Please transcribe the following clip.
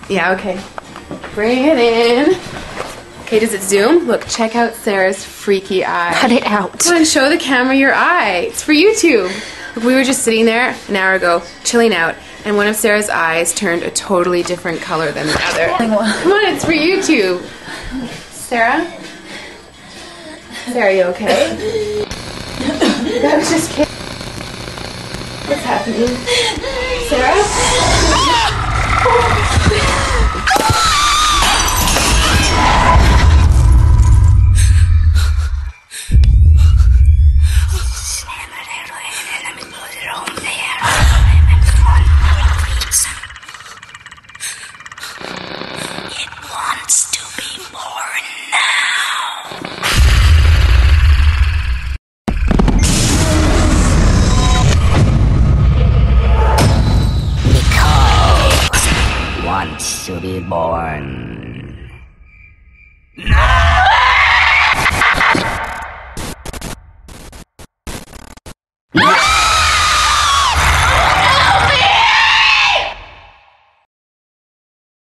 Yeah, okay. Bring it in. Okay, does it zoom? Look, check out Sarah's freaky eye. Cut it out. Come on, show the camera your eye. It's for YouTube. Look, we were just sitting there an hour ago, chilling out, and one of Sarah's eyes turned a totally different color than the other. Come on, it's for YouTube. Sarah? Sarah, are you okay? That was just kidding. What's happening? Sarah? It wants to be born now. Because it wants to be born. No!